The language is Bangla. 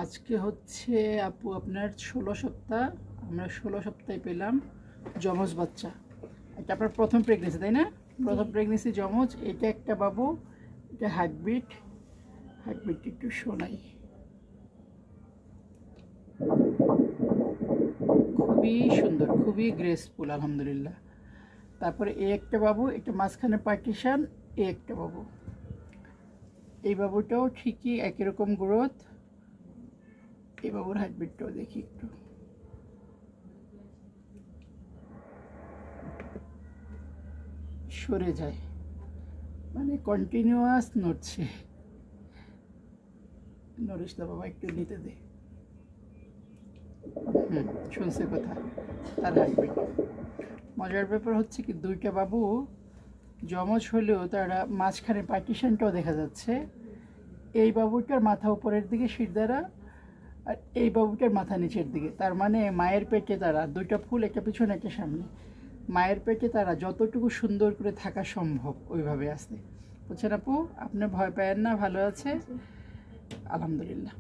আজকে হচ্ছে আপু আপনার 16 সপ্তাহ। আমরা 16 সপ্তাহে পেলাম যমজ বাচ্চা। এটা আপনার প্রথম প্রেগনেন্সি, তাই না? প্রথম প্রেগনেন্সি যমজ। এটা একটা বাবু। এটা হার্টবিট একটু শোনাই। খুবই সুন্দর, খুবই গ্রেসফুল, আলহামদুলিল্লাহ। তারপরে এই একটা বাবু, এটা মাঝখানে পার্টিশন। এই একটা বাবু, এই বাবুটাও ঠিকই একই রকম গ্রোথ। এই বাবুর হার্টবিটটাও দেখি একটু। সরে যায়, মানে কন্টিনিউয়াস নড়ছে। নড়িস না বাবা, একটু নিতে দে। শুনছে কথা, তার হার্টবিট। মজার ব্যাপার হচ্ছে কি, দুইটা বাবু যমজ হলেও তারা মাঝখানে পার্টিশনটাও দেখা যাচ্ছে। এই বাবুটার মাথা উপরের দিকে শিরদাঁড়া, আর এই বাবুটার মাথা নিচের দিকে। তার মানে মায়ের পেটে তারা দুইটা ফুল, একটা পিছনে একটা সামনে। মায়ের পেটে তারা যতটুকু সুন্দর করে থাকা সম্ভব ওইভাবে আছে। বুঝছেন আপু? আপনি ভয় পায়েন না, ভালো আছে, আলহামদুলিল্লাহ।